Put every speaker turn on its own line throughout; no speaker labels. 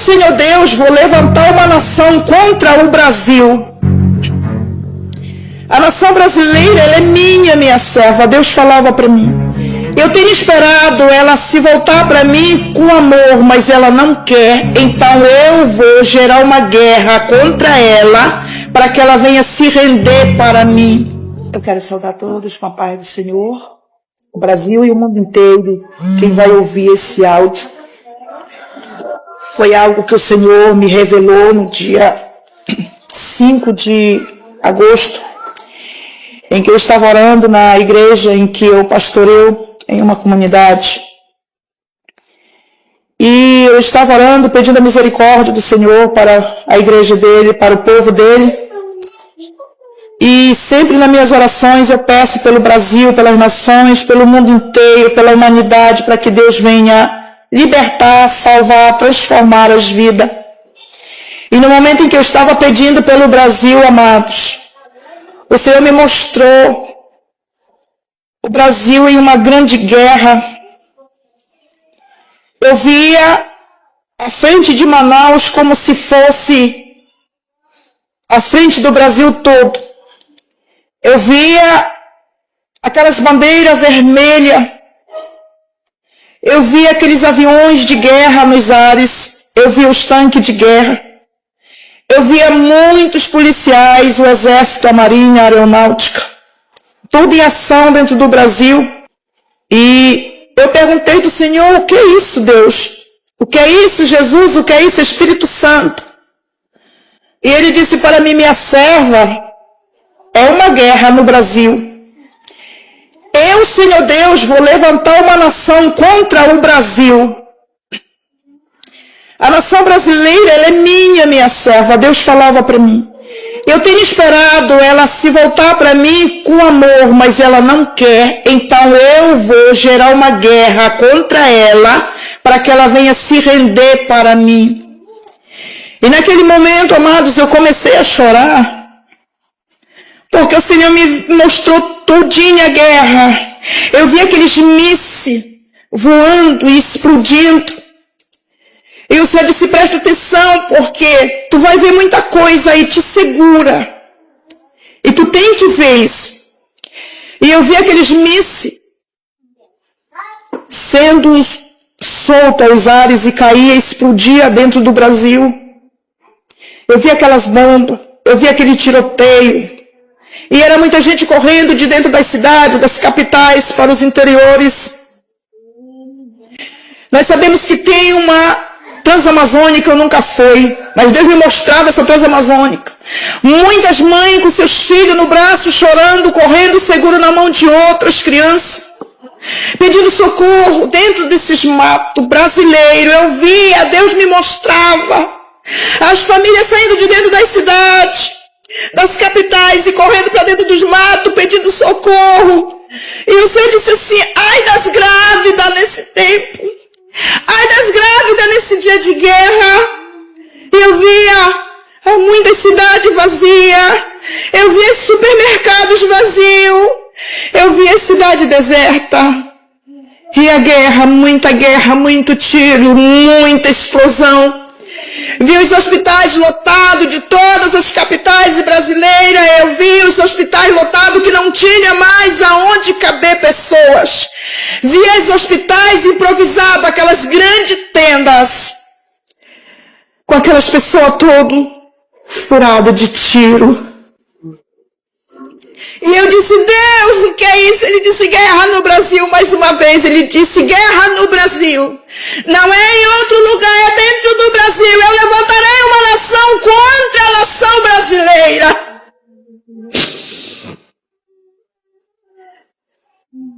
Senhor Deus, vou levantar uma nação contra o Brasil. A nação brasileira, ela é minha serva. Deus falava para mim. Eu tenho esperado ela se voltar para mim com amor, mas ela não quer. Então eu vou gerar uma guerra contra ela, para que ela venha se render para mim. Eu quero saudar todos com a paz do Senhor, o Brasil e o mundo inteiro, quem vai ouvir esse áudio. Foi algo que o Senhor me revelou no dia 5 de agosto, em que eu estava orando na igreja em que eu pastoreio, em uma comunidade. E eu estava orando, pedindo a misericórdia do Senhor para a igreja dele, para o povo dele. E sempre nas minhas orações eu peço pelo Brasil, pelas nações, pelo mundo inteiro, pela humanidade, para que Deus venha libertar, salvar, transformar as vidas. E no momento em que eu estava pedindo pelo Brasil, amados, o Senhor me mostrou o Brasil em uma grande guerra. Eu via a frente de Manaus como se fosse a frente do Brasil todo. Eu via aquelas bandeiras vermelhas. Eu via aqueles aviões de guerra nos ares. Eu via os tanques de guerra. Eu via muitos policiais, o exército, a marinha, a aeronáutica, tudo em ação dentro do Brasil. E eu perguntei do Senhor, o que é isso, Deus? O que é isso, Jesus? O que é isso, Espírito Santo? E ele disse para mim, minha serva, é uma guerra no Brasil. Eu, Senhor Deus, vou levantar uma nação contra o Brasil. A nação brasileira, ela é minha serva. Deus falava para mim. Eu tenho esperado ela se voltar para mim com amor, mas ela não quer. Então eu vou gerar uma guerra contra ela, para que ela venha se render para mim. E naquele momento, amados, eu comecei a chorar, porque o Senhor me mostrou tudinho a guerra. Eu vi aqueles mísseis voando e explodindo. E o Senhor disse, presta atenção, porque tu vai ver muita coisa aí, te segura. E tu tem que ver isso. E eu vi aqueles mísseis sendo soltos aos ares e caía, explodia dentro do Brasil. Eu vi aquelas bombas, eu vi aquele tiroteio. E era muita gente correndo de dentro das cidades, das capitais, para os interiores. Nós sabemos que tem uma Transamazônica, eu nunca fui, mas Deus me mostrava essa Transamazônica. Muitas mães com seus filhos no braço, chorando, correndo, seguro na mão de outras crianças, pedindo socorro dentro desses matos brasileiros. Eu via, Deus me mostrava as famílias saindo de dentro das cidades, das capitais e correndo para dentro dos matos, pedindo socorro. E o Senhor disse assim, ai das grávidas nesse tempo. Ai das grávidas nesse dia de guerra. Eu via muitas cidades vazias. Eu via supermercados vazios. Eu via a cidade deserta. E a guerra, muito tiro, muita explosão. Vi os hospitais lotados de todas as capitais brasileiras. Eu vi os hospitais lotados que não tinha mais aonde caber pessoas. Vi os hospitais improvisados, aquelas grandes tendas, com aquelas pessoas todas furadas de tiro. E eu disse, Deus, o que é isso? Ele disse, guerra no Brasil, mais uma vez. Ele disse, guerra no Brasil. Não é em outro lugar, é dentro do Brasil. Eu levantarei uma nação contra a nação brasileira.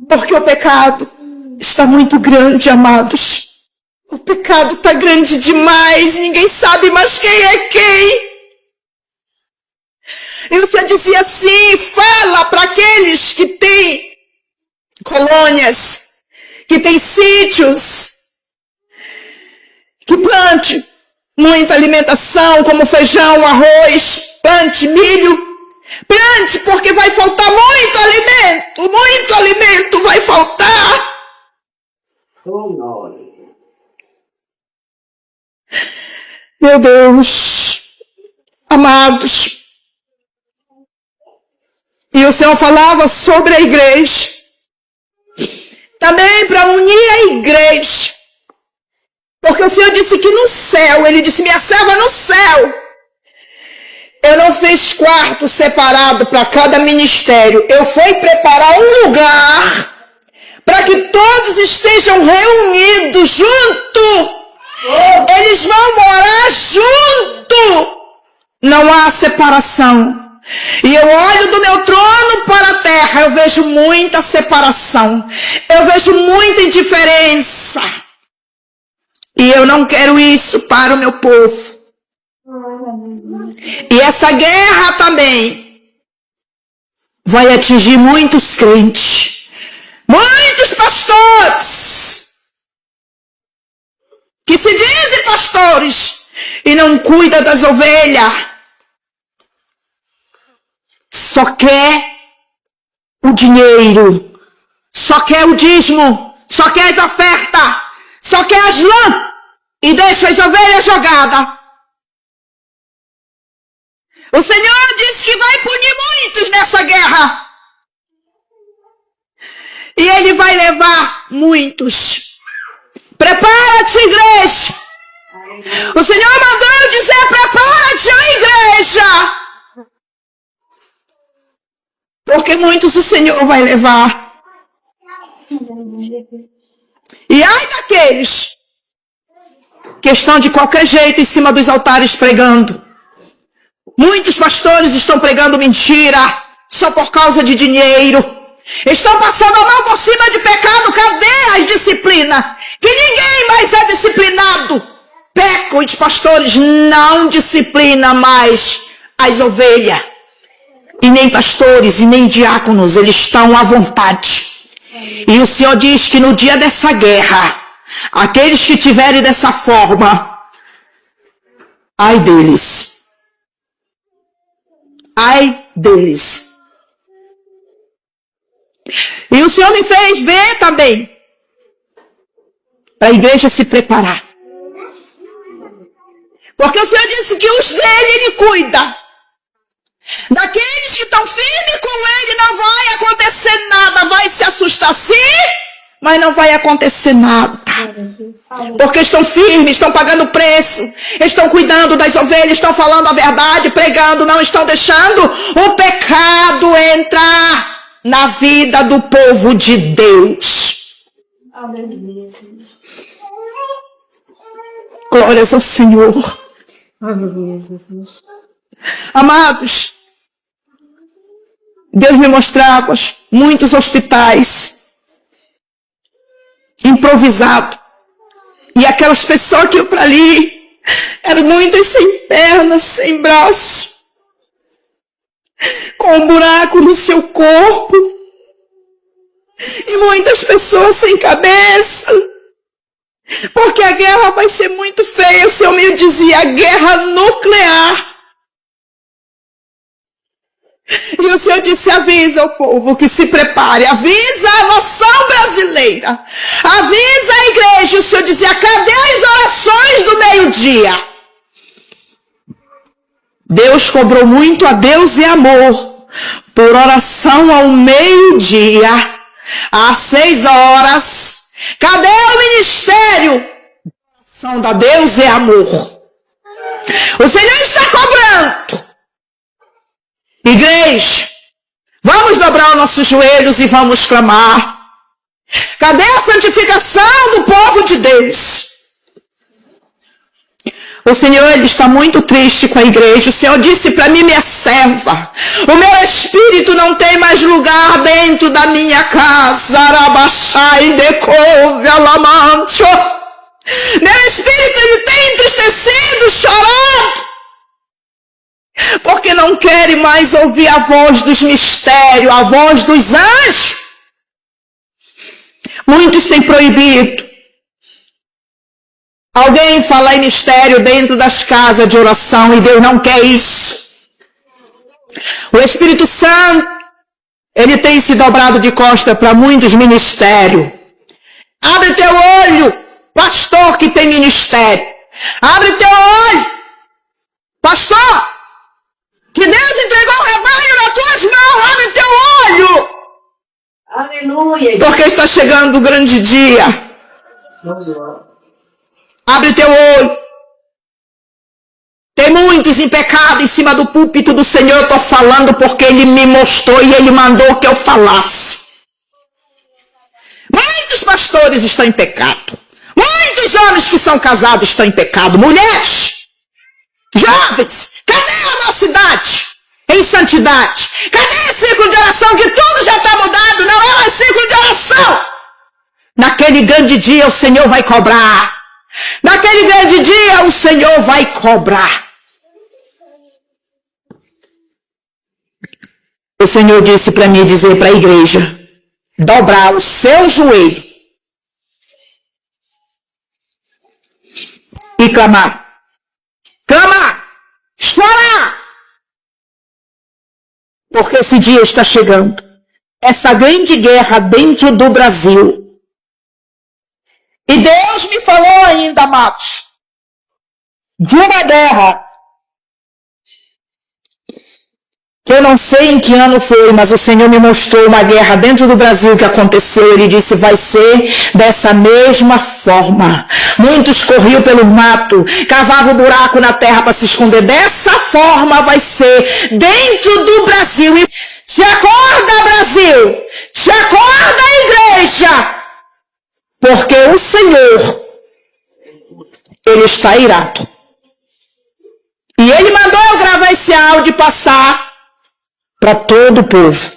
Porque o pecado está muito grande, amados. O pecado está grande demais, ninguém sabe mais quem é quem. E o Senhor dizia assim, fala para aqueles que têm colônias, que têm sítios, que plante muita alimentação, como feijão, arroz, plante milho. Plante, porque vai faltar muito alimento vai faltar. Meu Deus, amados. E o Senhor falava sobre a igreja. Também para unir a igreja. Porque o Senhor disse que no céu, Ele disse, minha serva, no céu, eu não fiz quarto separado para cada ministério. Eu fui preparar um lugar para que todos estejam reunidos junto. Eles vão morar junto. Não há separação. E eu olho do meu trono para a terra, eu vejo muita separação. Eu vejo muita indiferença. E eu não quero isso para o meu povo. E essa guerra também vai atingir muitos crentes, muitos pastores, que se dizem pastores e não cuidam das ovelhas. Só quer o dinheiro, só quer o dízimo, só quer as ofertas, só quer as lãs e deixa as ovelhas jogadas. O Senhor disse que vai punir muitos nessa guerra. E Ele vai levar muitos. Prepara-te, igreja. O Senhor mandou dizer, prepara-te, igreja. Porque muitos o Senhor vai levar. E ai daqueles que estão de qualquer jeito em cima dos altares pregando. Muitos pastores estão pregando mentira só por causa de dinheiro. Estão passando a mão por cima de pecado. Cadê as disciplinas? Que ninguém mais é disciplinado. Pecam, os pastores não disciplinam mais as ovelhas. E nem pastores e nem diáconos, eles estão à vontade. E o Senhor diz que no dia dessa guerra, aqueles que tiverem dessa forma, ai deles. Ai deles. E o Senhor me fez ver também, para a igreja se preparar. Porque o Senhor disse que os dele Ele cuida. Daqueles que estão firmes com Ele não vai acontecer nada. Vai se assustar sim, mas não vai acontecer nada. Porque estão firmes, estão pagando preço, estão cuidando das ovelhas, estão falando a verdade, pregando, não estão deixando o pecado entrar na vida do povo de Deus. Glórias ao Senhor. Amados, Deus me mostrava muitos hospitais improvisados. E aquelas pessoas que iam para ali eram muitas sem pernas, sem braços, com um buraco no seu corpo. E muitas pessoas sem cabeça. Porque a guerra vai ser muito feia. O Senhor me dizia, guerra nuclear. E o Senhor disse, avisa o povo que se prepare, avisa a nação brasileira, avisa a igreja. O Senhor dizia, cadê as orações do meio-dia? Deus cobrou muito a Deus e amor por oração ao meio-dia, às 6 horas. Cadê o ministério? Oração da Deus e amor. O Senhor está cobrando. Igreja, vamos dobrar os nossos joelhos e vamos clamar. Cadê a santificação do povo de Deus? O Senhor, Ele está muito triste com a igreja. O Senhor disse para mim, minha serva, o meu espírito não tem mais lugar dentro da minha casa. Arabaxai decouve alamantio. Meu espírito, ele tem entristecido, chorado. Porque não querem mais ouvir a voz dos mistérios, a voz dos anjos. Muitos têm proibido alguém falar em mistério dentro das casas de oração, e Deus não quer isso. O Espírito Santo, ele tem se dobrado de costa para muitos ministérios. Abre teu olho, pastor que tem ministério. Abre teu olho. pastor, que Deus entregou o rebanho nas tuas mãos, abre teu olho.
Aleluia.
Porque está chegando o grande dia. Abre teu olho. Tem muitos em pecado em cima do púlpito do Senhor. Eu estou falando porque Ele me mostrou e Ele mandou que eu falasse. Muitos pastores estão em pecado. Muitos homens que são casados estão em pecado. Mulheres, jovens, cadê a mocidade em santidade? Cadê esse ciclo de oração que tudo já está mudado? Não é mais ciclo de oração. Naquele grande dia o Senhor vai cobrar. Naquele grande dia o Senhor vai cobrar. O Senhor disse para mim dizer para a igreja: dobrar o seu joelho e clamar. Clamar, chorar. Porque esse dia está chegando. Essa grande guerra dentro do Brasil. E Deus me falou ainda, amados, de uma guerra que eu não sei em que ano foi, mas o Senhor me mostrou uma guerra dentro do Brasil que aconteceu. Ele disse: vai ser dessa mesma forma. Muitos corriam pelo mato, cavavam buraco na terra para se esconder. Dessa forma vai ser dentro do Brasil. E te acorda, Brasil! Te acorda, igreja! Porque o Senhor, Ele está irado. E Ele mandou eu gravar esse áudio e passar para todo o povo.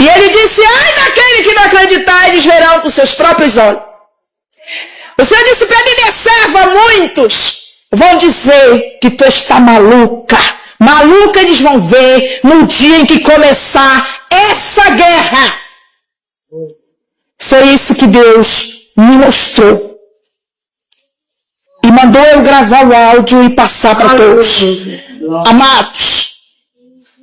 E Ele disse: ai daquele que não acreditar, eles verão com seus próprios olhos. O Senhor disse para mim: minha serva, muitos vão dizer que tu está maluca. Maluca eles vão ver no dia em que começar essa guerra. Foi isso que Deus me mostrou. E mandou eu gravar o áudio e passar para todos. Amados,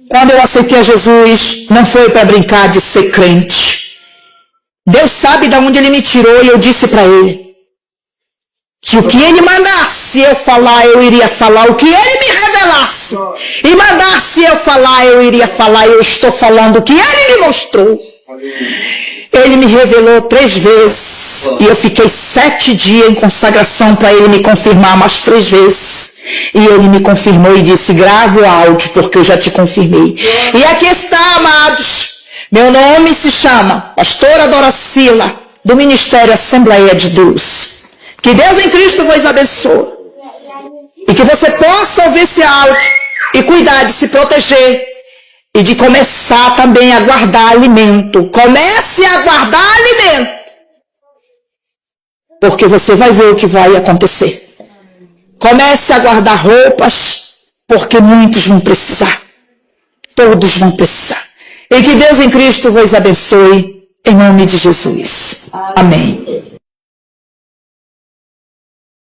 quando eu aceitei a Jesus, não foi para brincar de ser crente. Deus sabe de onde Ele me tirou e eu disse para Ele que o que Ele mandasse eu falar, eu iria falar. O que Ele me revelasse e mandasse eu falar, eu iria falar. Eu estou falando o que Ele me mostrou. Ele me revelou 3 vezes e eu fiquei 7 dias em consagração para Ele me confirmar mais 3 vezes. E Ele me confirmou e disse: grave o áudio porque eu já te confirmei. E aqui está, amados. Meu nome se chama Pastora Doracila, do Ministério Assembleia de Deus. Que Deus em Cristo vos abençoe. E que você possa ouvir esse áudio e cuidar de se proteger. E de começar também a guardar alimento. Comece a guardar alimento. Porque você vai ver o que vai acontecer. Comece a guardar roupas. Porque muitos vão precisar. Todos vão precisar. E que Deus em Cristo vos abençoe. Em nome de Jesus. Amém.